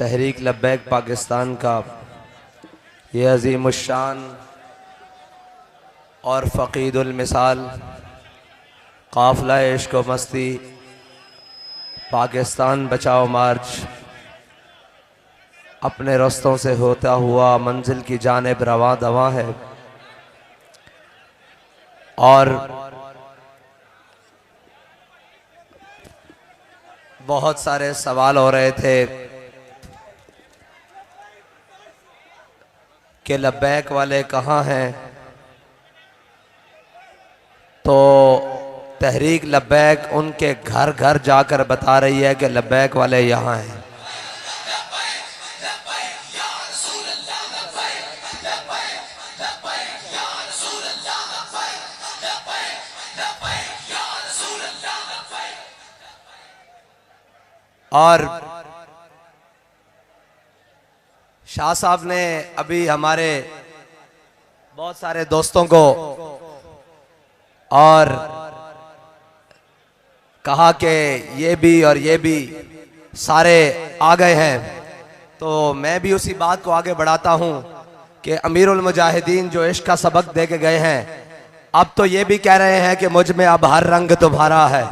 तहरीक लब्बैक पाकिस्तान का ये अज़ीमुश्शान और फ़क़ीदुल मिसाल काफ़िला इश्क़ व मस्ती पाकिस्तान बचाओ मार्च अपने रास्तों से होता हुआ मंजिल की जानिब रवां दवां है। और बहुत सारे सवाल हो रहे थे कि लब्बैक वाले कहाँ हैं, तो तहरीक लब्बैक उनके घर घर जाकर बता रही है कि लब्बैक वाले यहाँ हैं। और शाह साहब ने अभी हमारे बहुत सारे दोस्तों को और कहा कि ये भी और ये भी सारे आ गए हैं, तो मैं भी उसी बात को आगे बढ़ाता हूं कि अमीरुल मुजाहिदीन जो इश्क का सबक दे के गए हैं, अब तो ये भी कह रहे हैं कि मुझ में अब हर रंग तुम्हारा है।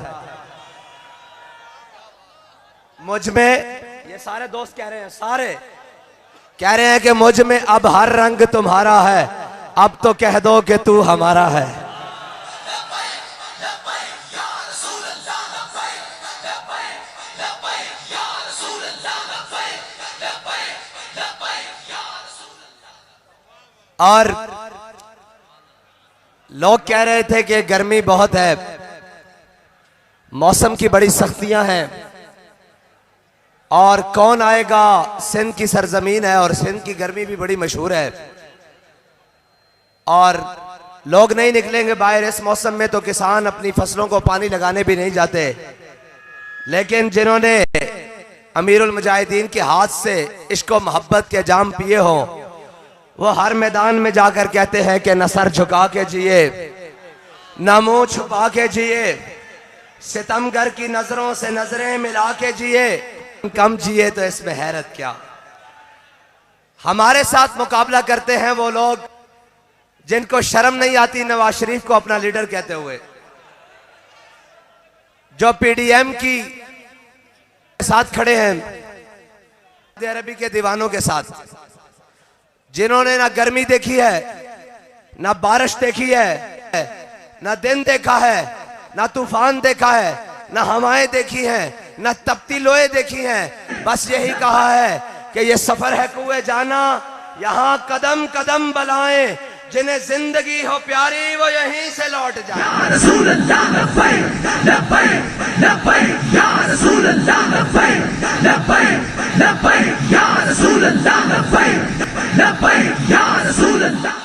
मुझ में, ये सारे दोस्त कह रहे हैं, सारे कह रहे हैं कि मुझ में अब हर रंग तुम्हारा है, अब तो कह दो कि तू हमारा है। और लोग कह रहे थे कि गर्मी बहुत है, मौसम की बड़ी सख्तियां हैं, और कौन आएगा, सिंध की सरजमीन है और सिंध की गर्मी भी बड़ी मशहूर है, और लोग नहीं निकलेंगे बाहर इस मौसम में, तो किसान अपनी फसलों को पानी लगाने भी नहीं जाते। लेकिन जिन्होंने अमीरुल मुजाहिदीन के हाथ से इश्क व मोहब्बत के जाम पिए हो, वो हर मैदान में जाकर कहते हैं कि न सर झुका के जिए, न मुंह छुपा के जिए, सितमगर की नजरों से नजरें मिला के जिए, कम जिए तो इसमें हैरत क्या। हमारे साथ मुकाबला करते हैं वो लोग जिनको शर्म नहीं आती नवाज शरीफ को अपना लीडर कहते हुए, जो पीडीएम की साथ खड़े हैं, सऊदी अरबी के दीवानों के साथ, जिन्होंने ना गर्मी देखी है, ना बारिश देखी है, ना दिन देखा है, ना तूफान देखा है, ना हवाएं देखी हैं, न तपती लोए देखी हैं। बस यही कहा है कि ये सफर है कुए जाना, यहाँ कदम कदम बलाएं, जिन्हें जिंदगी हो प्यारी वो यहीं से लौट जाए। या रसूल अल्लाह लब्बैक लब्बैक लब्बैक, या रसूल अल्लाह लब्बैक लब्बैक लब्बैक, या रसूल अल्लाह लब्बैक लब्बैक, या रसूल अल्लाह।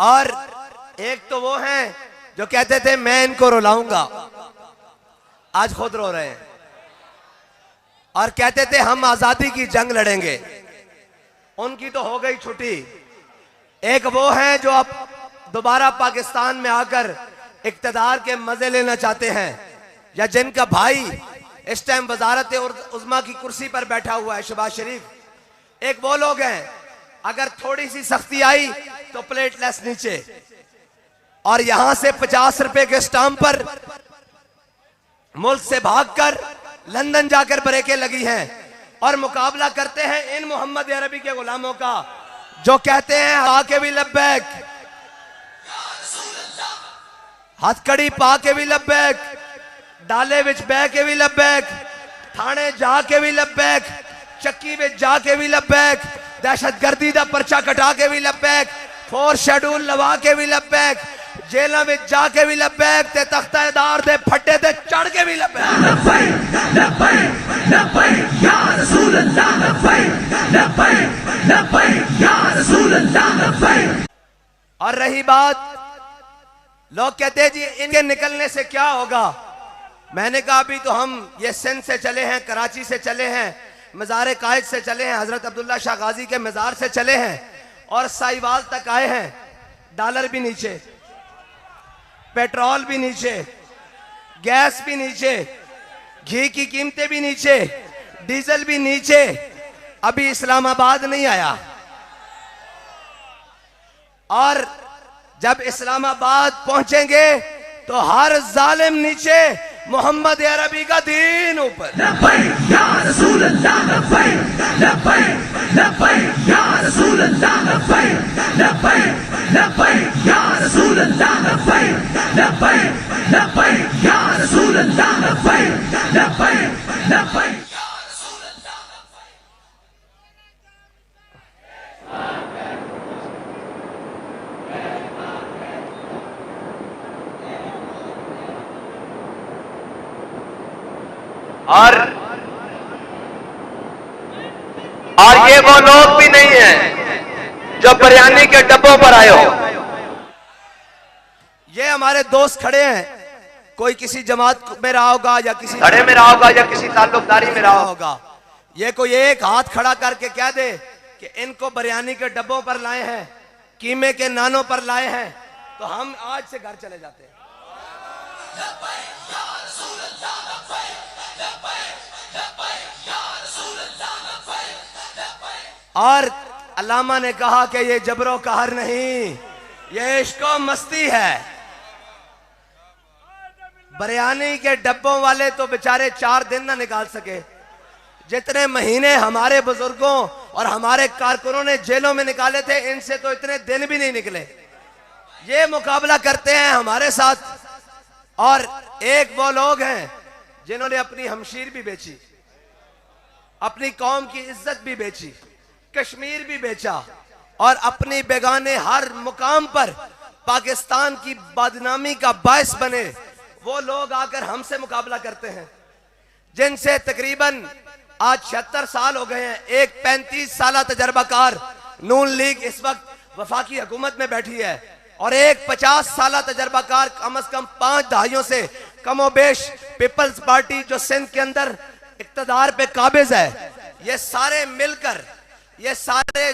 और एक तो वो हैं जो कहते थे मैं इनको रुलाऊंगा, आज खुद रो रहे हैं, और कहते थे हम आजादी की जंग लड़ेंगे, उनकी तो हो गई छुट्टी। एक वो हैं जो अब दोबारा पाकिस्तान में आकर इक्तदार के मजे लेना चाहते हैं, या जिनका भाई इस टाइम वजारत उज़्मा की कुर्सी पर बैठा हुआ है, शहबाज शरीफ। एक वो लोग हैं, अगर थोड़ी सी सख्ती आई तो प्लेटलेस नीचे, और यहां से 50 रुपए के स्टाम्प पर मुल्क से भागकर लंदन जाकर ब्रेकें लगी हैं, और मुकाबला करते हैं इन मोहम्मद अरबी के गुलामों का, जो कहते हैं आके भी लब्बैक, हथकड़ी पा के भी लब्बैक, डाले विच बह के भी लब्बैक, थाने जाके भी लब्बैक, चक्की विच जाके भी लब्बैक, दहशतगर्दी दा पर्चा कटा के भी लब्बैक, 4 शेड्यूल लवा के भी लब्बैक, जेलों में जाके भी लब्बैक, ते तख्तेदार दे फट्टे ते चढ़ के भी लब्बैक लब्बैक लब्बैक, या रसूल अल्लाह लब्बैक लब्बैक लब्बैक, या रसूल अल्लाह लब्बैक। और रही बात, लोग कहते हैं जी इनके निकलने से क्या होगा, मैंने कहा अभी तो हम ये सिंध से चले हैं, कराची से चले हैं, मज़ार कायद से चले हैं, हजरत अब्दुल्ला शाह गाजी के मज़ार से चले हैं, और साहिवाल तक आए हैं। डॉलर भी नीचे, पेट्रोल भी नीचे, गैस भी नीचे, घी की कीमतें भी नीचे, डीजल भी नीचे, अभी इस्लामाबाद नहीं आया। और जब इस्लामाबाद पहुंचेंगे तो हर जालिम नीचे, मोहम्मद अरबी का दीन ऊपर। और ये वो लोग भी नहीं हैं जो बिरयानी के डब्बों पर आए हो। ये हमारे दोस्त खड़े हैं, कोई किसी जमात में रहा होगा या किसी खड़े में रहा होगा या किसी ताल्लुकदारी में रहा होगा। ये कोई एक हाथ खड़ा करके कह दे कि इनको बिरयानी के डब्बों पर लाए हैं, कीमे के नानों पर लाए हैं, तो हम आज से घर चले जाते हैं। और अल्लामा ने कहा कि ये जबरो कहर नहीं, ये इश्को मस्ती है। बिरयानी के डब्बों वाले तो बेचारे 4 दिन ना निकाल सके, जितने महीने हमारे बुजुर्गों और हमारे कारकुनों ने जेलों में निकाले थे, इनसे तो इतने दिन भी नहीं निकले। ये मुकाबला करते हैं हमारे साथ। और एक वो लोग हैं जिन्होंने अपनी हमशीर भी बेची, अपनी कौम की इज्जत भी बेची, कश्मीर भी बेचा, और अपनी बेगाने हर मुकाम पर पाकिस्तान की बदनामी का बायस बने। वो लोग आकर हमसे मुकाबला करते हैं, जिनसे तकरीबन आज 76 साल हो गए हैं। एक 35 साल तजर्बाकार नून लीग इस वक्त वफाकी हुकूमत में बैठी है, और एक 50 साल तजर्बाकार कम से कम 5 दहाइयों से कमोबेश पीपल्स पार्टी जो सिंध के अंदर इक्तदार पे काबिज है। ये सारे मिलकर, ये सारे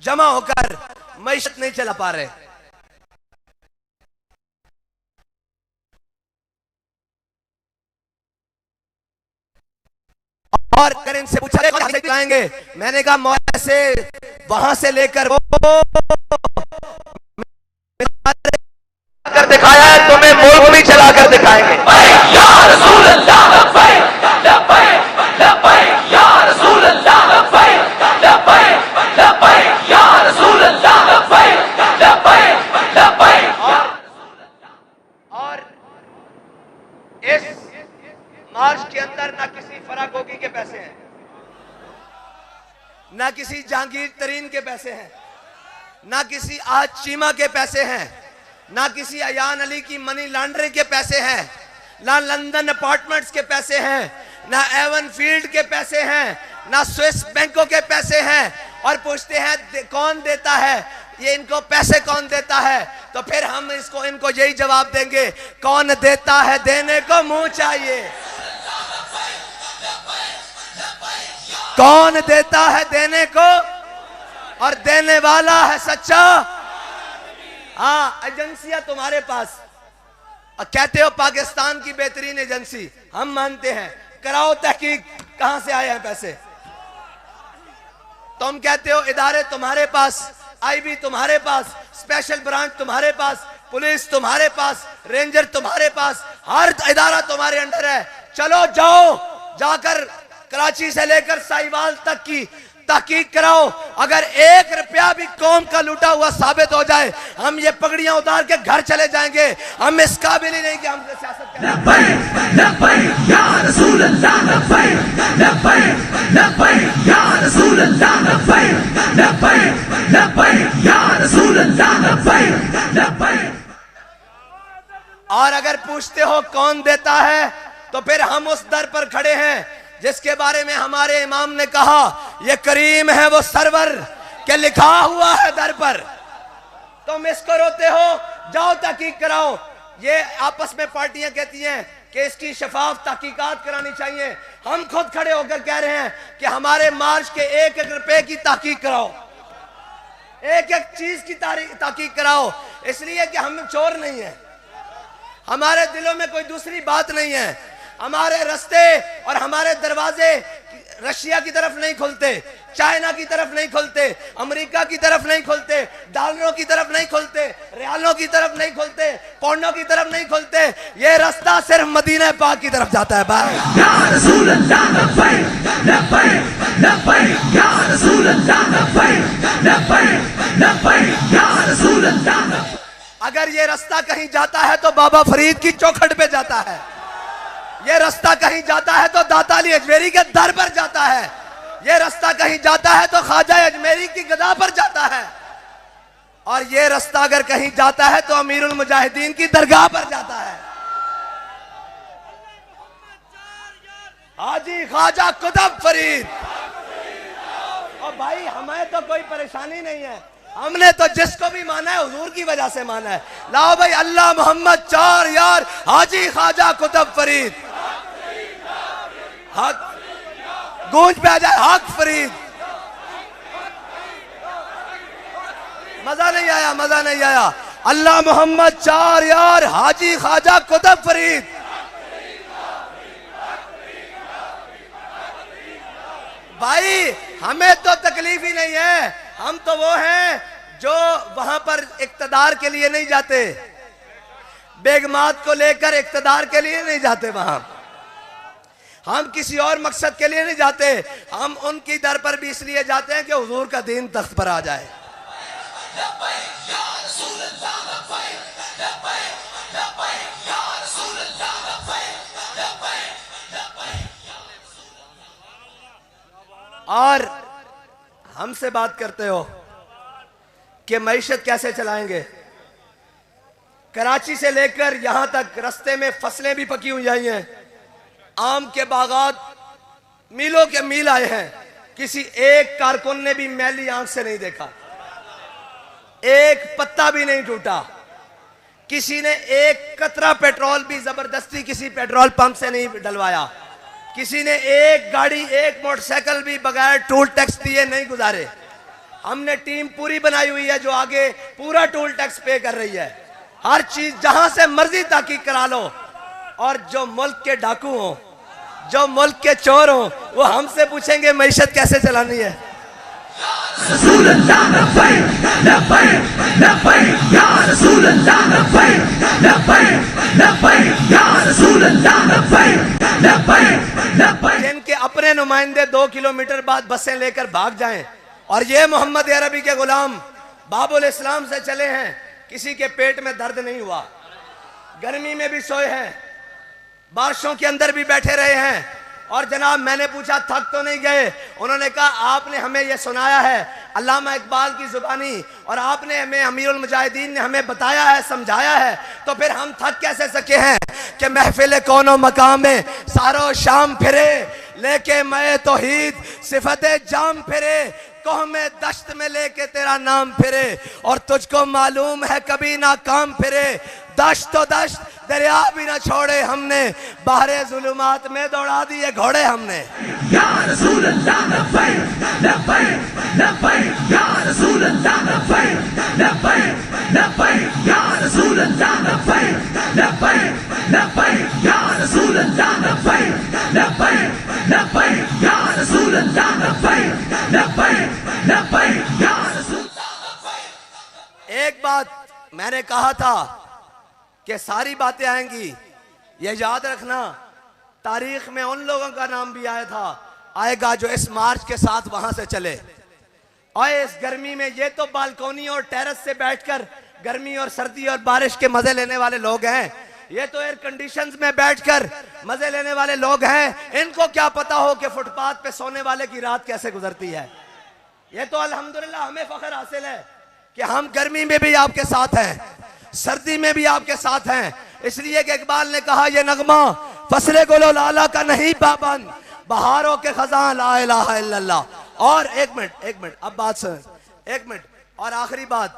जमा होकर मईशत नहीं चला पा रहे। और अगर इनसे पूछा दिखाएंगे, मैंने कहा मौला से वहां से लेकर वो कर दिखाया है, तुम्हें मुल्क भी चला कर दिखाएंगे। या रसूल अल्लाह, या रसूल अल्लाह, या रसूल अल्लाह। और इस मार्च के अंदर ना किसी फरागोगी के पैसे हैं, ना किसी जहांगीर तरीन के पैसे हैं, ना किसी आज चीमा के पैसे हैं, ना किसी अयान अली की मनी लॉन्ड्रिंग के पैसे हैं, ना लंदन अपार्टमेंट्स के पैसे हैं, ना एवन फील्ड के पैसे हैं, ना स्विस बैंकों के पैसे हैं। और पूछते हैं कौन देता है ये, इनको पैसे कौन देता है? तो फिर हम इनको यही जवाब देंगे, कौन देता है देने को मुंह चाहिए। कौन देता है देने को, और देने वाला है सच्चा। हाँ, एजेंसियां तुम्हारे पास, कहते हो पाकिस्तान की बेहतरीन एजेंसी, हम मानते हैं, कराओ तहकीक कहां से आए हैं पैसे। तुम कहते हो इदारे तुम्हारे पास, आईबी तुम्हारे पास, स्पेशल ब्रांच तुम्हारे पास, पुलिस तुम्हारे पास, रेंजर तुम्हारे पास, हर इदारा तुम्हारे अंडर है। चलो जाओ, जाकर कराची से लेकर साहिवाल तक की तहकीक कराओ। अगर 1 रुपया भी कौम का लूटा हुआ साबित हो जाए, हम ये पगड़ियां उतार के घर चले जाएंगे। हम इस काबिल ही नहीं कि हम सियासत करें। और अगर पूछते हो कौन देता है, तो फिर हम उस दर पर खड़े हैं जिसके बारे में हमारे इमाम ने कहा, ये करीम है वो सरवर के लिखा हुआ है दर पर। तुम इसको रोते हो, जाओ तहकीक कराओ। ये आपस में पार्टियां कहती हैं कि इसकी शफाफ तहकीकात करानी चाहिए। हम खुद खड़े होकर कह रहे हैं कि हमारे मार्च के 1-1 रुपए की तहकीक कराओ, 1-1 चीज की तहकीक कराओ। इसलिए कि हम चोर नहीं है, हमारे दिलों में कोई दूसरी बात नहीं है। हमारे रास्ते और हमारे दरवाजे रशिया की तरफ नहीं खुलते, चाइना की तरफ नहीं खुलते, अमेरिका की तरफ नहीं खुलते, डॉलरों की तरफ नहीं खुलते, रियालों की तरफ नहीं खुलते, पौंडों की तरफ नहीं खुलते। ये रास्ता सिर्फ मदीना पाक की तरफ जाता है। भाई या रसूल अल्लाह लब्बैक लब्बैक लब्बैक या रसूल अल्लाह लब्बैक लब्बैक लब्बैक या रसूल अल्लाह। अगर ये रास्ता कहीं जाता है तो बाबा फरीद की चौखट पे जाता है। ये रास्ता कहीं जाता है तो दाता अली अजमेरी के दर पर जाता है। ये रास्ता कहीं जाता है तो ख्वाजा अजमेरी की गदा पर जाता है। और ये रास्ता अगर कहीं जाता है तो अमीरुल मुजाहिदीन की दरगाह पर जाता है। हाजी ख्वाजा कुतुब फरीद। और भाई हमें तो कोई परेशानी नहीं है, हमने तो जिसको भी माना है हुजूर की वजह से माना है। लाओ भाई अल्लाह मोहम्मद चार यार हाजी ख्वाजा कुतुब फरीद। हक गूंज पे आ जाए हक फरीद। मजा नहीं आया, मजा नहीं आया। अल्लाह मोहम्मद चार यार हाजी ख्वाजा कुतुब फरीद। भाई हमें तो तकलीफ ही नहीं है, हम तो वो हैं जो वहां पर इक्तदार के लिए नहीं जाते, बेगमात को लेकर इक्तदार के लिए नहीं जाते। वहां हम किसी और मकसद के लिए नहीं जाते, हम उनकी दर पर भी इसलिए जाते हैं कि हुजूर का दीन तख्त पर आ जाए। और हमसे बात करते हो कि मईशत कैसे चलाएंगे। कराची से लेकर यहां तक रास्ते में फसलें भी पकी हुई आई हैं, आम के बागात मीलों के मील आए हैं। किसी एक कारकुन ने भी मैली आंख से नहीं देखा, एक पत्ता भी नहीं टूटा। किसी ने एक कतरा पेट्रोल भी जबरदस्ती किसी पेट्रोल पंप से नहीं डलवाया। किसी ने एक गाड़ी एक मोटरसाइकिल भी बगैर टोल टैक्स दिए नहीं गुजारे। हमने टीम पूरी बनाई हुई है जो आगे पूरा टोल टैक्स पे कर रही है। हर चीज जहां से मर्जी ताकीद करा लो। और जो मुल्क के डाकू हो, जो मुल्क के चोर हो, वो हमसे पूछेंगे मईशत कैसे चलानी है। रसूल अल्लाह लब्बैक लब्बैक लब्बैक या रसूल अल्लाह लब्बैक लब्बैक लब्बैक या रसूल अल्लाह लब्बैक लब्बैक लब्बैक। जिनके अपने नुमाइंदे 2 किलोमीटर बाद बसें लेकर भाग जाएं और ये मोहम्मद अरबी के गुलाम बाबुल इस्लाम से चले हैं, किसी के पेट में दर्द नहीं हुआ, गर्मी में भी सोए हैं, बारिशों के अंदर भी बैठे रहे हैं। और जनाब मैंने पूछा थक तो नहीं गए? उन्होंने कहा आपने हमें यह सुनाया है अल्लामा इकबाल की जुबानी, और आपने हमें अमीरुल मुजाहिदीन ने हमें बताया है, समझाया है, तो फिर हम थक कैसे सके हैं कि महफिल कोनो मकाम में सारो शाम फिरे लेके मैं तौहीद सिफते जाम फिरे, कोह में दश्त में लेके तेरा नाम फिरे, और तुझको मालूम है कभी ना काम फिरे। दश्त तो दश्त दरिया भी ना छोड़े हमने, बाहरे जुलुमात में दौड़ा दिए घोड़े हमने। या रसूल अल्लाह लब्बैक लब्बैक लब्बैक या रसूल अल्लाह लब्बैक लब्बैक लब्बैक या रसूल अल्लाह लब्बैक लब्बैक लब्बैक या रसूल अल्लाह लब्बैक लब्बैक लब्बैक या रसूल अल्लाह लब्बैक लब्बैक लब्बैक या रसूल। एक बात मैंने कहा था कि सारी बातें आएंगी, ये याद रखना, तारीख में उन लोगों का नाम भी आया था आएगा जो इस मार्च के साथ वहां से चले। और इस गर्मी में ये तो बालकोनी और टेरेस से बैठकर गर्मी और सर्दी और बारिश के मजे लेने वाले लोग हैं, ये तो एयर कंडीशंस में बैठकर मजे लेने वाले लोग हैं। इनको क्या पता हो कि फुटपाथ पे सोने वाले की रात कैसे गुजरती है। ये तो अल्हम्दुलिल्लाह हमें फख्र हासिल है कि हम गर्मी में भी आपके साथ हैं, सर्दी में भी आपके साथ हैं। इसलिए कि इकबाल ने कहा ये नगमा फसले गुलो लाला का नहीं पाबंद, बहारों के खजान ला इलाहा इल्लल्लाह। और एक मिनट अब बात सुन, एक मिनट और आखिरी बात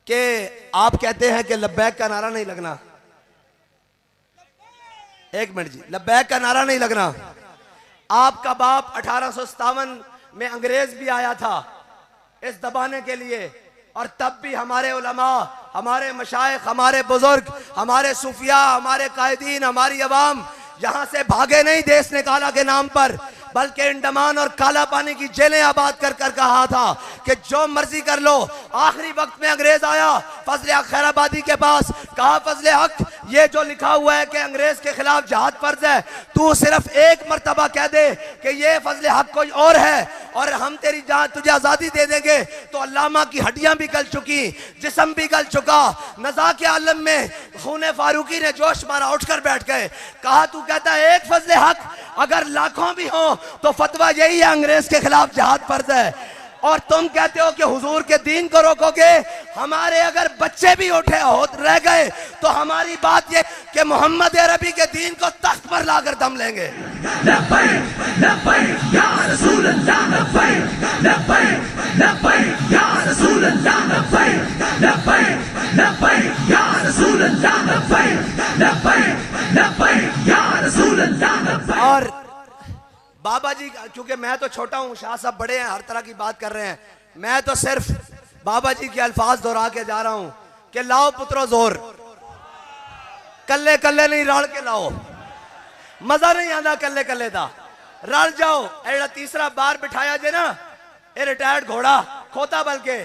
कि आप कहते हैं कि लब्बैक का नारा नहीं लगना। एक मिनट जी, लब्बैक का नारा नहीं लगना। आपका बाप 1857 में अंग्रेज भी आया था इस दबाने के लिए, और तब भी हमारे उलमा, हमारे मशाइख, हमारे बुजुर्ग, हमारे सूफिया, हमारे कायदीन, हमारी अवाम यहां से भागे नहीं देश निकाला के नाम पर, बल्कि अंडमान और काला पानी की जेलें आबाद कर कर कहा था कि जो मर्जी कर लो। आखिरी वक्त में अंग्रेज आया फजल हक खैराबादी के पास, कहा फजल हक ये जो लिखा हुआ है कि अंग्रेज के खिलाफ जहाद फर्ज है, तू सिर्फ एक मर्तबा कह दे कि ये फजल हक कोई और है और हम तेरी जान तुझे आजादी दे देंगे। तो अल्लामा की हड्डियां भी गल चुकी, जिस्म भी गल चुका। नज़ा के आलम में खून फारूकी ने जोश मारा, उठकर बैठ गए। कहा तू कहता है एक फजल हक, अगर लाखों भी हो तो फतवा यही है अंग्रेज के खिलाफ जहाद फर्ज है। और तुम कहते हो कि हुजूर के दीन को रोकोगे। हमारे अगर बच्चे भी उठे हो रह गए तो हमारी बात ये कि मोहम्मद अरबी के दीन को तख्त पर लाकर दम लेंगे। और बाबा जी, क्योंकि मैं तो छोटा हूं, शाह साहब बड़े हैं, हर तरह की बात कर रहे हैं, मैं तो सिर्फ बाबा जी के अल्फाज दोहरा के जा रहा हूं कि लाओ पुत्रो जोर, कल्ले कल्ले नहीं रल के लाओ। मजा नहीं आता कल्ले कल्ले का, रल जाओ। एड़ा तीसरा बार बिठाया जे ना, ये रिटायर्ड घोड़ा खोता बल्कि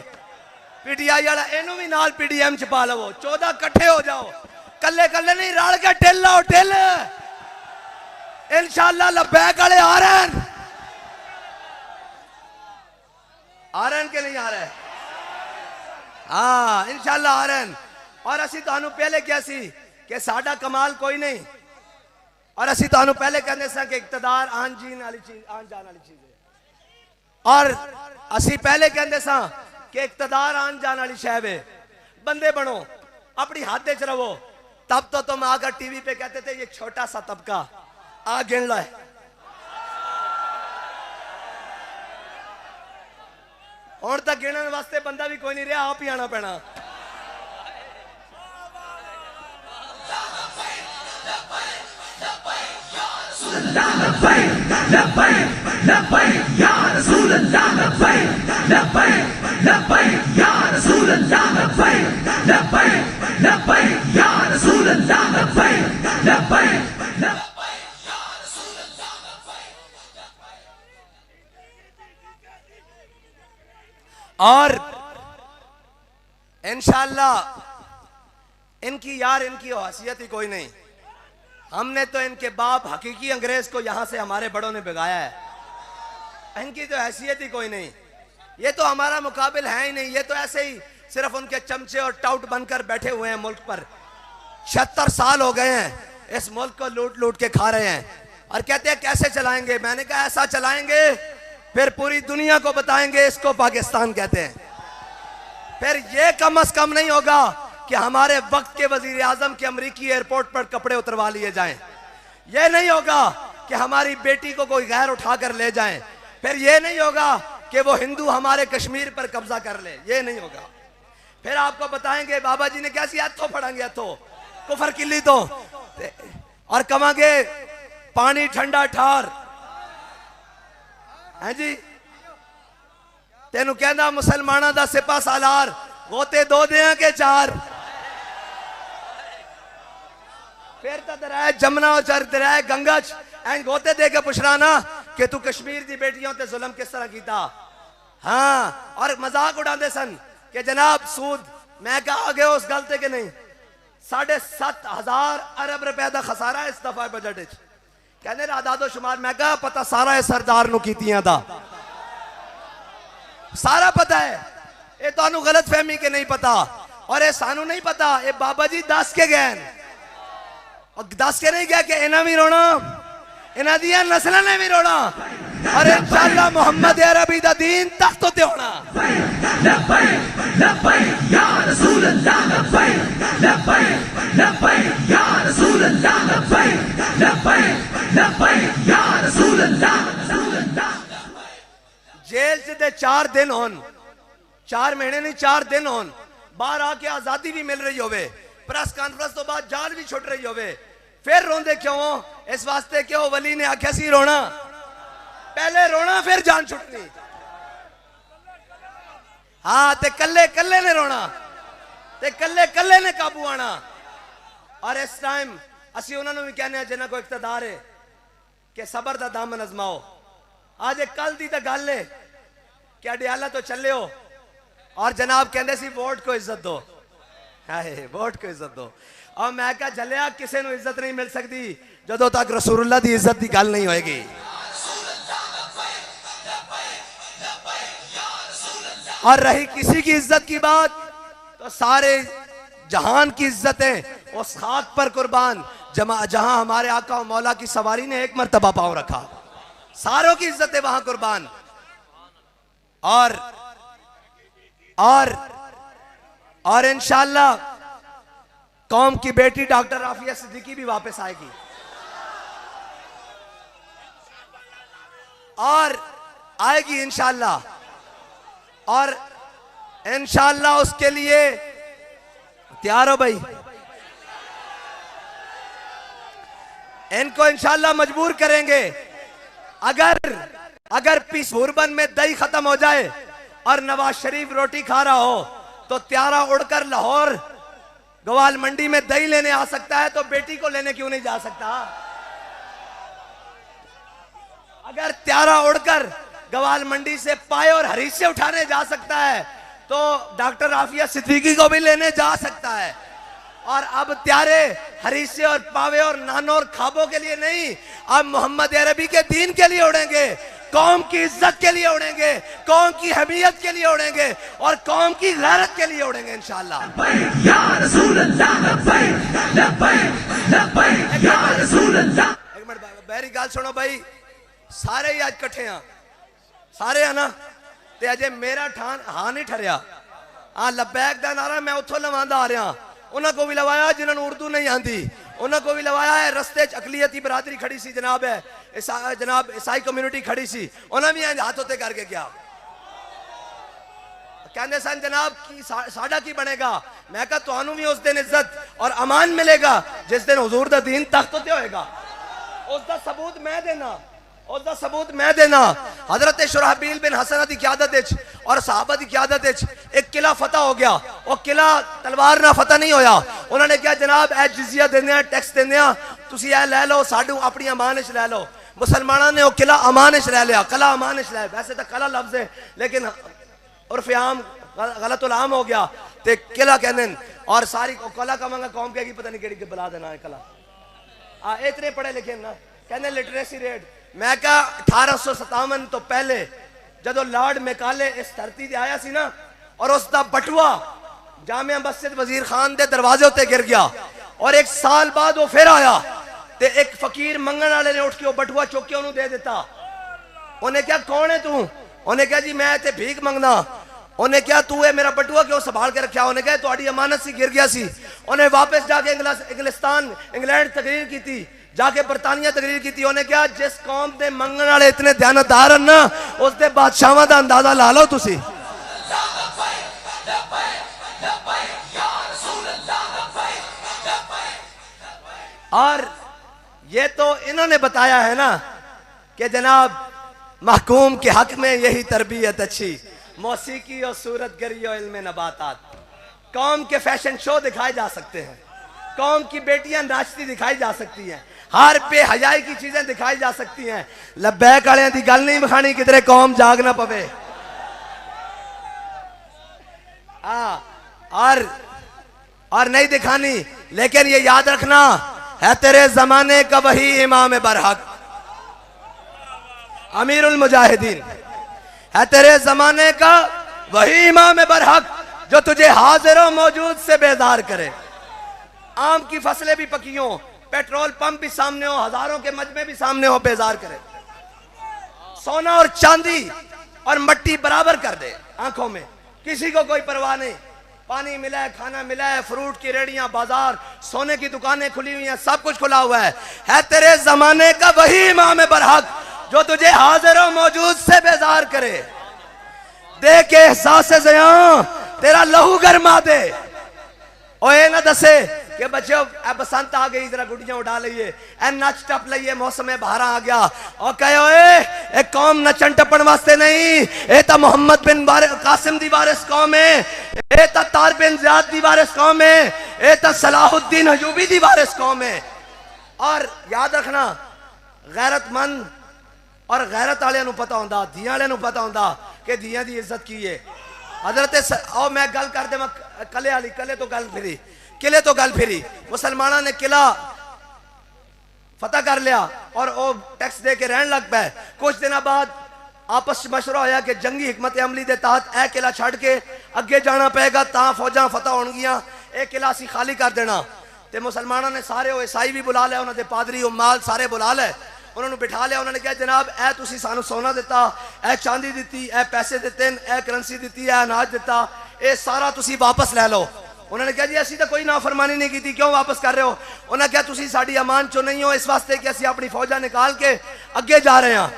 पीटीआई वाला, इनू भी नाल पीडीएम च पा लवो, 14 कट्ठे हो जाओ। कल्ले कल्ले नहीं रल के टिल लाओ, टिल। इंशाअल्लाह लब्बैक वाले आ रहे हैं, के नहीं आ रहे? हाँ इंशाअल्लाह आ रहे हैं। और असी तुहानू पहले क्या सी कि साडा कमाल कोई नहीं, और असी तुहानू पहले कहने सा कि इक्तदार आन जीन वाली चीज, आन जान वाली चीज है। और असी पहले कहते सा कि इक्तदार आन जान वाली शय है। बंदे बनो, अपनी हद च रहो। तब तो तुम आकर टीवी पे कहते थे ये छोटा सा तबका, आ गिन लो। और तक गिनने वास्ते बंदा भी कोई नहीं रहा, आप ही आना पैना। और इंशाअल्लाह इनकी यार इनकी हैसियत ही कोई नहीं। हमने तो इनके बाप हकीकी अंग्रेज को यहां से हमारे बड़ों ने भिगाया है, इनकी तो हैसियत ही कोई नहीं। ये तो हमारा मुकाबिल है ही नहीं, ये तो ऐसे ही सिर्फ उनके चमचे और टाउट बनकर बैठे हुए हैं मुल्क पर। 76 साल हो गए हैं इस मुल्क को लूट लूट के खा रहे हैं, और कहते हैं कैसे चलाएंगे। मैंने कहा ऐसा चलाएंगे फिर पूरी दुनिया को बताएंगे इसको पाकिस्तान कहते हैं। फिर ये कम अज कम नहीं होगा कि हमारे वक्त के वजीर आजम के अमरीकी एयरपोर्ट पर कपड़े उतरवा लिए जाएं। ये नहीं होगा कि हमारी बेटी को कोई गैर उठाकर ले जाएं। फिर ये नहीं होगा कि वो हिंदू हमारे कश्मीर पर कब्जा कर ले, ये नहीं होगा। फिर आपको बताएंगे बाबा जी ने कैसी हथों फड़ांगे, हथों कुफर किली तो, और कमांगे पानी ठंडा ठार है जी। तेनू कहना मुसलमाना दा सिपा सालार, गोते 2 दें के 4। फिर तो दराए जमुना और दराए गंगा एंड गोते दे के पुछराना कि तू कश्मीर की बेटियों ते जुल्म किस तरह कीता। हाँ, और मजाक उड़ाते सन कि जनाब सूद, मैं कहा आगे उस गलते के नहीं। 7,500 अरब रुपए का खसारा इस दफा बजट कहने आदादो शुमार, मैं कहा पता सारा है सरदार नू कीतियां दा, सारा पता है। ये तो गलत फहमी के नहीं पता, और ये सानू नहीं पता। ये बाबा जी दस के गए, और दस के नहीं गया कि इन्हें भी रोना, इन्हें दिया नस्ल ने भी रोना, और इंशाअल्लाह मोहम्मद अरबी दा दीन तख्त ते होना। जेल से 4 दिन होन, 4 महीने नहीं 4 दिन होन, बाहर आके आजादी भी मिल रही होवे, प्रेस कॉन्फ्रेंस तो बाद जान भी छुट रही होवे, फिर रोंदे क्यों? इस वास्ते क्यों वली ने आख्या सी रोना, पहले रोना फिर जान छुटनी। हाँ, ते कल्ले कल्ले ने रोना, ते कल्ले कल्ले ने काबू आना। और इस टाइम असी उन्होंने भी कहने जिन्हों को इख्तदार है कि सबर दा दामन अजमाओ, आज एक कल दी तो गल है कि अडियाला तो चले हो और जनाब कहते सी वोट को इज्जत दो, हाय वोट को इज्जत दो। और मैं क्या जलिया किसी को इज्जत नहीं मिल सकती जदों तक रसूलुल्लाह दी इज्जत की गल नहीं होएगी। और रही किसी की इज्जत की बात तो सारे जहान की इज्जतें उस खाक पर कुर्बान जहां हमारे आका और मौला की सवारी ने एक मर्तबा पांव रखा, सारों की इज्जतें वहां कुर्बान। और इंशाअल्लाह कौम की बेटी डॉक्टर आफिया सिद्दीकी भी वापस आएगी और आएगी इंशाअल्लाह। और इंशाअल्लाह उसके लिए तैयार हो भाई, इनको इंशाअल्लाह मजबूर करेंगे। अगर पीस हुरबन में दही खत्म हो जाए और नवाज शरीफ रोटी खा रहा हो तो त्यारा उड़कर लाहौर गवाल मंडी में दही लेने आ सकता है, तो बेटी को लेने क्यों नहीं जा सकता? अगर त्यारा उड़कर गवाल मंडी से पाए और हरीसे उठाने जा सकता है तो डॉक्टर आफिया सिद्दीकी को भी लेने जा सकता है। और अब त्यारे हरीसे और पावे और नानों और खाबों के लिए नहीं, अब मोहम्मद अरबी के दीन के लिए उड़ेंगे, कौम की इज्जत के लिए उड़ेंगे, कौम की हमीयत के लिए उड़ेंगे और कौम की गैरत के लिए उड़ेंगे इंशाअल्लाह। एक मिनट बहरी गाल सुनो भाई, सारे ही आज कट्ठे हैं, सारे है ना, ते अजे मेरा ठान हाँ नहीं ठरिया। हाँ लब्बैक दा नारा मैं उथों लवांदा आ रहा, उन्होंने को भी लवाया जिन्होंने उर्दू नहीं आती, उन्होंने को भी लवाया है। रस्ते च अकलियती बरादरी खड़ी सी जनाब है, जनाब ईसाई कम्युनिटी खड़ी सी, उन्हें भी हाथ होते करके क्या कहते सन जनाब की साडा की बनेगा। मैं कहा तुहानू भी उस दिन इज्जत और अमान मिलेगा जिस दिन हुजूर दा दीन तख्त उत्ते होएगा। उसका सबूत मैं देना, उसका सबूत मैं देना। हजरत शुरहबील बिन हसन की क़यादत और सहाबा की क़यादत एक किला फतह हो गया। वो किला तलवार ना फतह नहीं होया। उन्होंने कहा जनाब ए जिजिया देने, टैक्स देने, तुसी ए लै लो, साडू अपनी अमान च लै लो। मुसलमानों ने वो किला अमान च लै लिया, कला अमान च लै। वैसे तो कला लफ्ज है लेकिन उर्फ आम गलतुल आम हो गया, ते किला कहते और सारी कला कमांगा कौम कहेगी पता नहीं केड़ी बला देना है कला। इतने पढ़े लिखे ना कहते लिटरेसी रेट। मैं क्या 1857 तो पहले जदों लॉर्ड मैकाले इस धरती से आया सी ना और उसका बटुआ जामिया मस्जिद वजीर खान के दरवाजे उत्ते गिर गया और एक साल बाद वो फिर आया ते एक फकीर मंगन वाले ने उठ के वो बटुआ चुक के उन्होंने दे दिता। उन्हें क्या कौन है तू? उन्हें क्या जी मैं इत्थे भीख मंगना। उन्हें क्या तू है मेरा बटुआ क्यों संभाल के रखा? उन्हें क्या तुम्हारी अमानत सी गिर गया सी। उन्हें वापस जाके इंग्लैंड तकरीर की थी, जाके बरतानिया तकरीर की थी। उन्हें क्या जिस कौम के मंगन वाले इतने ध्यानदार ना उसके बादशाह का अंदाजा ला लो तुसी। और ये तो इन्होंने बताया है ना कि जनाब महकूम के हक में यही तरबियत अच्छी, मौसीकी और सूरतगरी और इल्म नबातात। कौम के फैशन शो दिखाए जा सकते हैं, कौम की बेटियां नाचती दिखाई जा सकती हैं, हर पे हजाई की चीजें दिखाई जा सकती हैं। लब्बैक वाले की गल नहीं बखानी किधरे कौम जाग ना पवे। और नहीं दिखानी, लेकिन ये याद रखना है तेरे जमाने का वही इमाम बरहक अमीरुल मुजाहिदीन, है तेरे जमाने का वही इमाम बरहक जो तुझे हाजिर और मौजूद से बेदार करे। आम की फसलें भी पकी हो, पेट्रोल पंप भी सामने हो, हजारों के मजमे भी सामने हो, बेजार करे। सोना और चांदी और मट्टी बराबर कर दे आंखों में, किसी को कोई परवाह नहीं। पानी मिला है, खाना मिला है, फ्रूट की रेड़ियां, बाजार, सोने की दुकानें खुली हुई हैं, सब कुछ खुला हुआ है तेरे जमाने का वही इमाम बरहक जो तुझे हाजिर और मौजूद से बेजार करे। दे के एहसास ज़ियां तेरा लहू गरमा दे। और ये ना दसे कि बच्चों बसंत आ गई जरा गुड़ियां उड़ा लीए, नच टप लीए, मौसम बहारा आ गया। और कहे एक कौम नचन टपन वास्ते नहीं, ये तो मोहम्मद बिन कासिम दी वारिस कौम है, ये तो तार बिन ज़ियाद दी वारिस कौम है, ये तो सलाहुद्दीन अयूबी दी वारिस कौम है। और याद रखना गैरतमंद और गैरत वालियां नूं पता हुंदा, धियां वालियां नूं पता हुंदा कि धियां दी इज्जत की है। हजरत आओ मैं गल कर देवां कले वाली, कले तो गल फिरी, किले तो गल फिरी। मुसलमानों ने किला फतह कर लिया और वो टैक्स दे के रहन लग पे। कुछ दिन बाद आपस मशवरा होया कि जंगी हिकमत अमली के तहत यह किला छड़ के अगे जाना पेगा, ता फौजा फतह होणगियां, यह किला असी खाली कर देना। तो मुसलमानों ने सारे वो ईसाई भी बुला लिया, उन्होंने पादरी उम्माल सारे बुला ले, उन्होंने बिठा लिया। उन्होंने कहा जनाब ए तुसी सानू सोना दिता, ए चांदी दी, ए पैसे दिते, ए करेंसी दी, ए अनाज दिता, ये सारा तुसी वापस ले लो। उन्होंने कहा जी असी तो कोई नाफरमानी नहीं की, क्यों वापस कर रहे हो? उन्होंने कहा तुसी साडी अमान चो नहीं हो, इस वास्ते कि असी अपनी फौजा निकाल के अगे जा रहे हैं,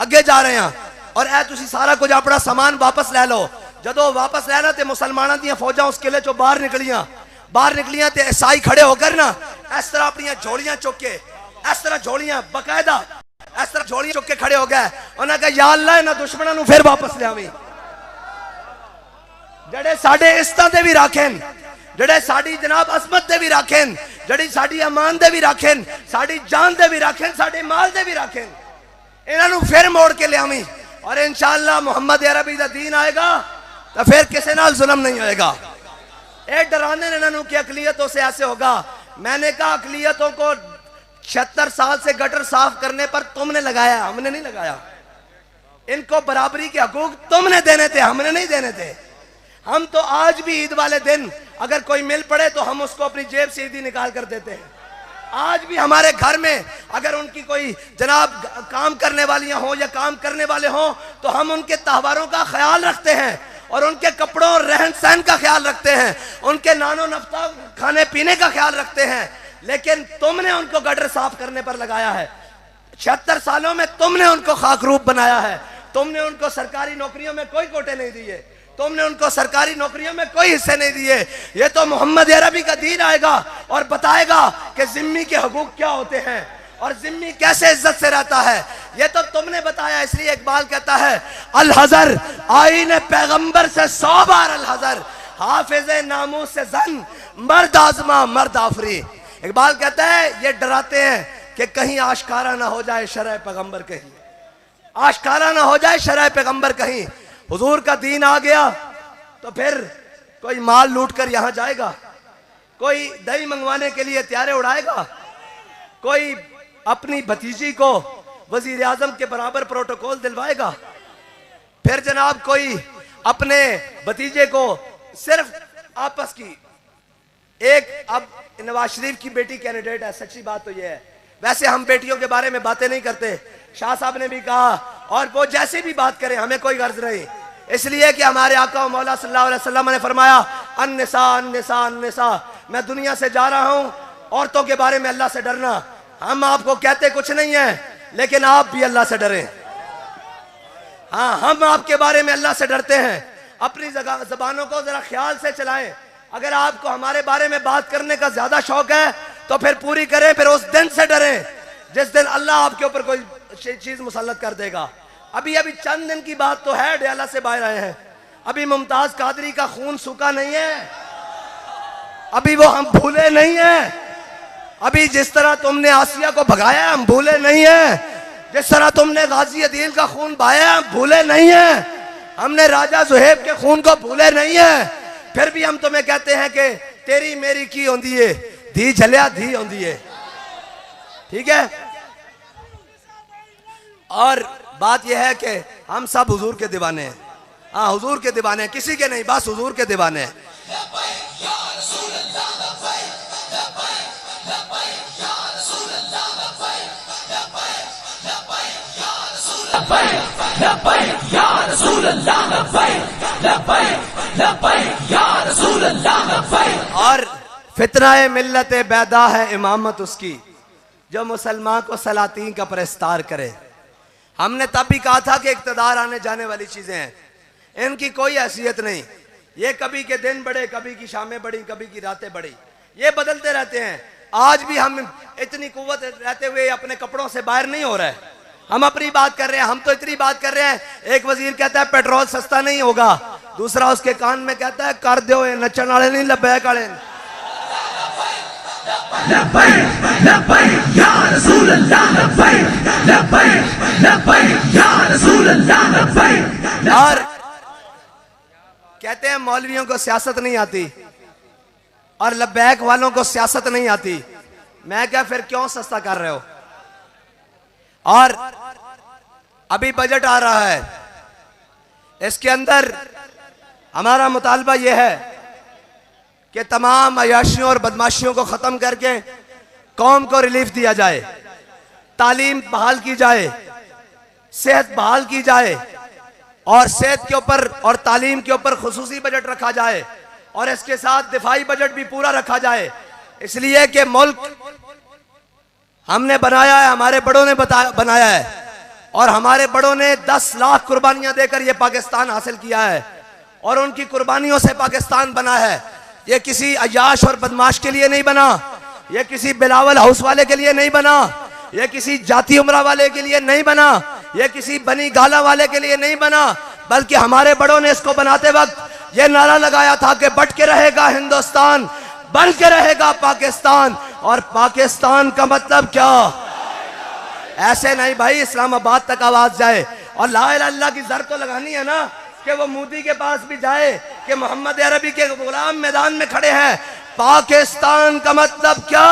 अगे जा रहे हैं, और ए तुसी सारा कुछ अपना सामान वापस ले लो। जदों वापस लेना तो मुसलमानों दी फौजा उस किले चो बाहर निकलियां तो ईसाई खड़े होकर ना इस तरह अपनी झोलियां चुक के, इस तरह झोलियां बकायदा इस तरह झोलियां चुक के खड़े हो गए। उन्होंने कहा या अल्लाह इन्हां दुश्मनां नूं फिर वापस लियावीं, जड़े साडे इज्जतां दे भी राखेन, जड़े साडी जनाब असमत दे भी राखेन, जड़ी साडी अमान दे भी राखेन, साडी जान दे भी राखेन, साडे माल दे भी राखेन, इन्हां नूं फिर मोड़ के लियावीं। और इंशाअल्लाह मुहम्मद अरबी दा दीन आएगा तो फिर किसी नाल जुल्म नहीं होएगा। ए डराने ने इन्हों की अकलियतों से ऐसे होगा। मैंने कहा अकलियतों को 76 साल से गटर साफ करने पर तुमने लगाया, हमने नहीं लगाया। इनको बराबरी के हकूक तुमने देने थे, हमने नहीं देने थे। हम तो आज भी ईद वाले दिन अगर कोई मिल पड़े तो हम उसको अपनी जेब से ईदी निकाल कर देते हैं। आज भी हमारे घर में अगर उनकी कोई जनाब काम करने वालियां हो या काम करने वाले हों तो हम उनके त्योहारों का ख्याल रखते हैं और उनके कपड़ों और रहन सहन का ख्याल रखते हैं, उनके नानो नफ्ता खाने पीने का ख्याल रखते हैं। लेकिन तुमने उनको गटर साफ करने पर लगाया है। 76 सालों में तुमने उनको खाकरूप बनाया है, तुमने उनको सरकारी नौकरियों में कोई कोटे नहीं दिए, तुमने उनको सरकारी नौकरियों में कोई हिस्से नहीं दिए। ये तो मोहम्मद अरबी का दीन आएगा और बताएगा कि जिम्मी के हकूक क्या होते हैं और जिम्मी कैसे इज्जत से रहता है। ये तो तुमने बताया। इसलिए इकबाल कहता है अल हजर आईने पैगंबर से 100 बार अल हजर, हाफिज नामूस से जन मर्द आजमा मर्द आफरी। इकबाल कहता है ये डराते हैं कि कहीं आशकारा ना हो जाए शरह पैगंबर, कहीं आशकारा ना हो जाए शरह पैगंबर, कहीं हुजूर का दीन आ गया तो फिर कोई माल लूट कर यहां जाएगा, कोई दही मंगवाने के लिए त्यारे उड़ाएगा, कोई अपनी भतीजी को वजीर आजम के बराबर प्रोटोकॉल दिलवाएगा, फिर जनाब कोई अपने भतीजे को सिर्फ आपस की एक, अब नवाज शरीफ की बेटी कैंडिडेट है, सच्ची बात तो यह है। वैसे हम बेटियों के बारे में बातें नहीं करते, शाह साहब ने भी कहा और वो जैसे भी बात करें हमें कोई गर्ज नहीं, इसलिए कि हमारे आका मौला सल्लल्लाहु अलैहि वसल्लम ने फरमाया अन्निसा अन्निसा अन्निसा, मैं दुनिया से जा रहा हूं, औरतों के बारे में अल्लाह से डरना। हम आपको कहते कुछ नहीं है लेकिन आप भी अल्लाह से डरें। हाँ, हम आपके बारे में अल्लाह से डरते हैं। अपनी जबानों को जरा ख्याल से चलाएं। अगर आपको हमारे बारे में बात करने का ज्यादा शौक है तो फिर पूरी करें, फिर उस दिन से डरें जिस दिन अल्लाह आपके ऊपर कोई चीज मुसल्लत कर देगा। अभी चंद दिन की बात तो है, डयाला से बाहर आए हैं, अभी मुमताज कादरी का खून सूखा नहीं है, अभी वो हम भूले नहीं है। अभी जिस तरह तुमने आसिया को भगाया हम भूले नहीं है, जिस तरह तुमने गाजी अदील का खून बहाया हम भूले नहीं है, हमने राजा जुहेब के खून को भूले नहीं है। फिर भी हम तुम्हें कहते हैं कि तेरी मेरी की होंदी है, धी झलिया धी होंदी है, ठीक है। और बात यह है कि हम सब हुजूर के दीवाने हैं। हाँ, हुजूर के दीवाने हैं, किसी के नहीं, बस हुजूर के दीवाने हैं। और फितनाए मिल्लत बैदा है इमामत उसकी, जो मुसलमान को सलातीन का परस्तार करे। हमने तब भी कहा था कि इक़्तिदार आने जाने वाली चीजें हैं, इनकी कोई हैसियत नहीं। ये कभी के दिन बढ़े, कभी की शामें बढ़ी, कभी की रातें बढ़ी, ये बदलते रहते हैं। आज भी हम इतनी कुव्वत रहते हुए अपने कपड़ों से बाहर नहीं हो रहे। हम अपनी बात कर रहे हैं, हम तो इतनी बात कर रहे हैं। एक वजीर कहता है पेट्रोल सस्ता नहीं होगा, दूसरा उसके कान में कहता है कर दो नचन वाले नहीं लब्बैक वाले। लब्बैक लब्बैक या रसूल अल्लाह लब्बैक लब्बैक लब्बैक या रसूल अल्लाह लब्बैक। और कहते हैं मौलवियों को सियासत नहीं आती और लब्बैक वालों को सियासत नहीं आती। मैं क्या फिर क्यों सस्ता कर रहे हो? और अभी बजट आ रहा है, इसके अंदर हमारा मुतालबा यह है कि तमाम अयाशियों और बदमाशियों को खत्म करके कौम को रिलीफ दिया जाए, तालीम बहाल की जाए, सेहत बहाल की जाए और सेहत के ऊपर और तालीम के ऊपर खुसूसी बजट रखा जाए और इसके साथ दिफाई बजट भी पूरा रखा जाए। इसलिए कि मुल्क हमने बनाया है, हमारे बड़ों ने बनाया है और हमारे बड़ों ने 10 लाख कुर्बानियां देकर यह पाकिस्तान हासिल किया है और उनकी कुर्बानियों से पाकिस्तान बना है। यह किसी अयाश और बदमाश के लिए नहीं बना, यह किसी बिलावल हाउस वाले के लिए नहीं बना, यह किसी जाति उमरा वाले के लिए नहीं बना, यह किसी बनी गाला वाले के लिए नहीं बना, बल्कि हमारे बड़ों ने इसको बनाते वक्त यह नारा लगाया था कि बट के रहेगा हिंदुस्तान, बन के रहेगा पाकिस्तान। और पाकिस्तान का मतलब क्या? ऐसे नहीं भाई, इस्लामाबाद तक आवाज जाए और ला इलाहा इल्लल्लाह की जर तो लगानी है ना कि वो मोदी के पास भी जाए कि मोहम्मद अरबी के गुलाम मैदान में खड़े हैं। पाकिस्तान का मतलब क्या?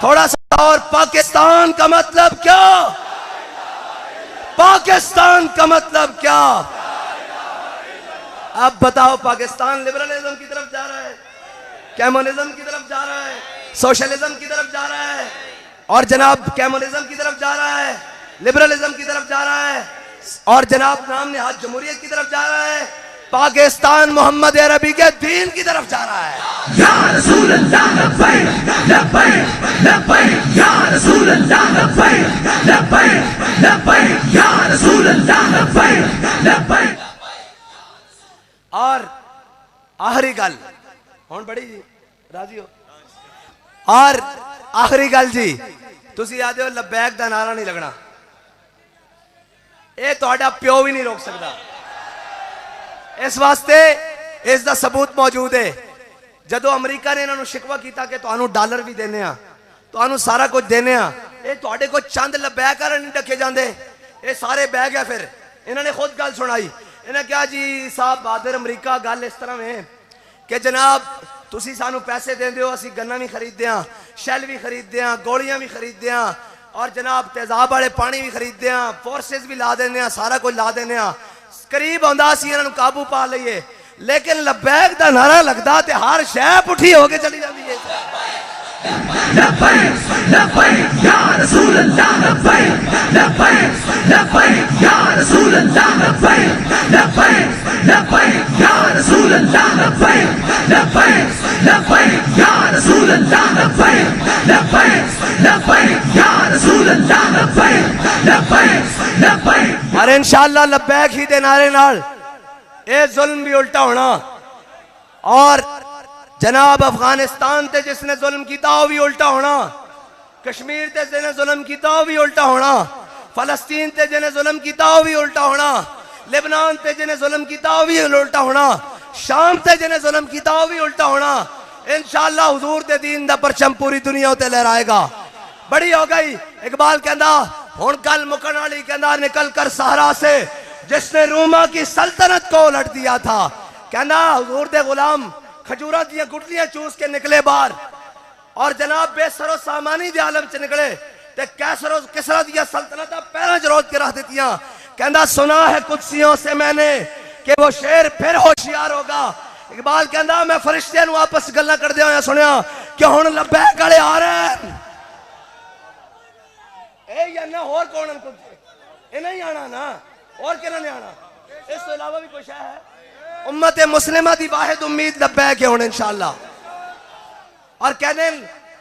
थोड़ा सा और, पाकिस्तान का मतलब क्या? पाकिस्तान का मतलब क्या? अब बताओ, पाकिस्तान लिबरलिज्म की तरफ जा रहा है, कम्युनिज्म की तरफ जा रहा है, सोशलिज्म की तरफ जा रहा है और जनाब कम्युनिज्म की तरफ जा रहा है, लिबरलिज्म की तरफ जा रहा है और जनाब नाम नेहाद जमहूरियत की तरफ जा रहा है। पाकिस्तान मोहम्मद अरबी के दीन की तरफ जा रहा है। या रसूल अल्लाह लब्बैक लब्बैक लब्बैक या रसूल अल्लाह लब्बैक लब्बैक लब्बैक या रसूल अल्लाह लब्बैक लब्बैक। और आखिरी गल हुण बड़ी जी राजी हो, और आखिरी गल जी, तुसी आदे हो लब्बैक दा नारा नहीं लगना, ये तुहाडा प्यो भी नहीं रोक सकता। इस वास्ते इसका सबूत मौजूद है। जदों अमरीका ने इन्होंने शिकवा किया कि तुहानू डॉलर भी देने आ, तुहानू सारा कुछ देने आ, ये तुहाडे को चंद लब्बैक वाले नहीं डके जाते, ये सारे बह गए। फिर इन्होंने खुद गल सुनाई, इन्हें कहा जी साहब बहादुर अमरीका गल इस तरह है कि जनाब तुसी सानू पैसे देंदे हो, असी गन्ना भी खरीदते हैं, शैल भी खरीदते हैं, गोलियां भी खरीदते हैं और जनाब तेजाब वाले पानी भी खरीदते हैं, फोर्सेस भी ला देने हैं, सारा कुछ ला देने हैं। करीब आंदा सी इन्हां नू काबू पा लईए, लेकिन लब्बैक दा नारा लगदा ते हर शै पुठी हो के चली जाती है। लब्बैक लब्बैक या रसूल अल्लाह लब्बैक लब्बैक लब्बैक या रसूल अल्लाह लब्बैक लब्बैक लब्बैक या रसूल अल्लाह लब्बैक लब्बैक लब्बैक या रसूल अल्लाह लब्बैक लब्बैक लब्बैक या रसूल अल्लाह लब्बैक लब्बैक लब्बैक। और इंशाअल्लाह लब्बैक ही दे नारे नाल ये जुल्म भी उल्टा होना और जनाब अफगानिस्तान ते जिसने जुल्म किया वो भी उल्टा होना, कश्मीर ते जिसने जुल्म किया वो भी उल्टा होना, फलस्तीन ते जिसने जुल्म किया वो भी उल्टा होना, लेबनान ते जिसने जुल्म किया वो भी उल्टा होना, शाम ते जिसने जुल्म किया वो भी उल्टा होना। इंशाअल्लाह हुजूर दे दीन दा परचम पूरी दुनिया उत्ते लहराएगा। बड़ी हो गई इकबाल कहंदा हुण कल मुकण वाली, कहंदा निकल कर सहरा से जिसने रूमा की सल्तनत को उलट दिया था। कहना हुजूर दे गुलाम खजूरा दियां गुटलियां चूस के निकले बाहर और जनाब बेसरो सामानी दे आलम च निकले ते कैसरो किसरा दिया सल्तनत पैरों च रोज के रख दितियां। कहना सुना है कुदसियों से मैंने कि वो शेर फिर होशियार होगा। इकबाल कहना मैं फरिश्तियां नूं आपस गल्लां करदे होया सुनिया कि हुण लब्बैक वाले आ रहे हैं। ए या ना होर कौन कुछ इन्हें ही आना ना और किन्हों ने आना, इस तो इलावा भी कुछ है। उम्मत मुस्लिमा दी वाहिद उम्मीद लब्बैक है हुण इंशाअल्लाह। और कहने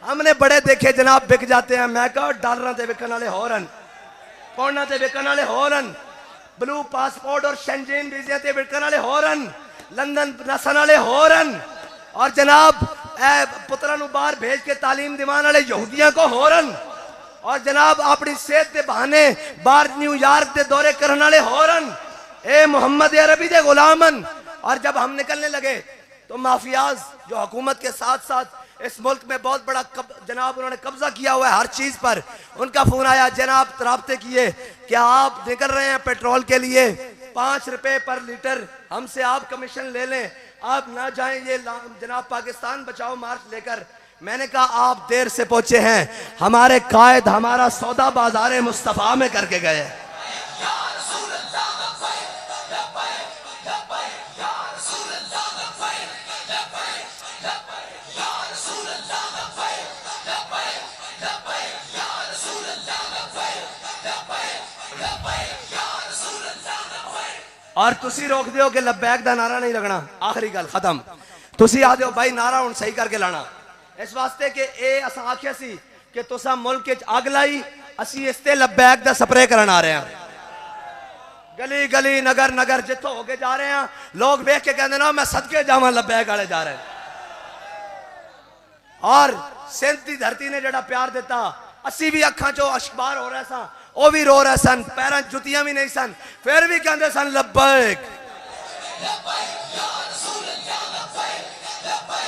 हमने बड़े देखे जनाब बिक जाते हैं, मैं कहा डॉलर से बिकन वाले होरन, पौंडा से बिकन वाले होरन, ब्लू पासपोर्ट और शेंजेन वीजे से बिकन वाले होरन, लंदन नसन वाले होरन और जनाब पुत्रा नूं बाहर भेज के तालीम दिवान वाले यहूदियों को होरन और जनाब अपनी सेहत के बहाने बाहर न्यूयॉर्क के दौरे करने वाले होरन। ए मोहम्मद अरबी दे गुलामन। और जब हम निकलने लगे तो माफियाज जो हुकूमत के साथ साथ इस मुल्क में बहुत बड़ा जनाब उन्होंने कब्जा किया हुआ है हर चीज पर। उनका फोन आया, जनाब राब्ते किए, क्या आप निकल रहे हैं पेट्रोल के लिए, 5 रुपए पर लीटर हमसे आप कमीशन ले लें, आप ना जाएं ये जनाब पाकिस्तान बचाओ मार्च लेकर। मैंने कहा आप देर से पहुंचे हैं, हमारे कायद हमारा सौदा बाजार मुस्तफा में करके गए। और तुसी रोक दियो कि लब्बैक दा नारा नहीं लगना, आखिरी गल खत्म। तुसी आ दियो भाई नारा हुण सही करके लाना, इस वास्ते कि ए असां आख्या सी कि तुसा मुल्क च अग लाई, असी इस ते लब्बैक दा स्प्रे करन आ रहे हैं। गली गली नगर नगर जिथों होके जा रहे हैं, लोग वेख के कहते ना मैं सदके जावां लब्बैक वाले जा रहे हैं। और सिंध की धरती ने जड़ा प्यार दिता, असी भी अखां चो अशबार हो रहे सा, वो भी रो रहे सन, पैरों जुतियां भी नहीं सन, फिर भी कहते सन लब्बैक।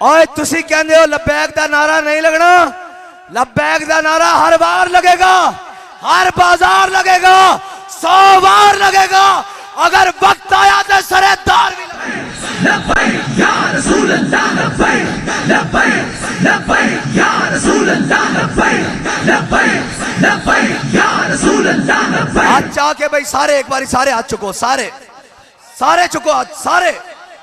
और तुसी कहते हो लब्बैक दा नारा नहीं लगना, लब्बैक दा नारा हर बार लगेगा, हर बाजार लगेगा, 100 बार लगेगा, अगर वक्त आया तो सरेदार भी लब्बैक या रसूल अल्लाह लब्बैक लब्बैक लब्बैक या रसूल अल्लाह लब्बैक लब्बैक लब्बैक या रसूल अल्लाह लब्बैक। हाथ चाह के भाई सारे एक बारी सारे हाथ चुको, सारे सारे चुको हाथ, सारे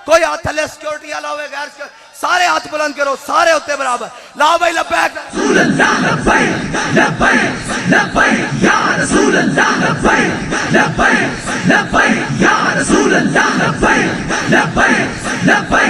कोई हाथ थले सिक्योरिटी वाला होवे गैर सारे हाथ बुलंद करो, सारे होते बराबर, लाओ भाई लब्बैक रसूल अल्लाह लब्बैक लब्बैक लब्बैक या रसूल अल्लाह लब्बैक लब्बैक लब्बैक या रसूल अल्लाह लब्बैक लब्बैक लब्बैक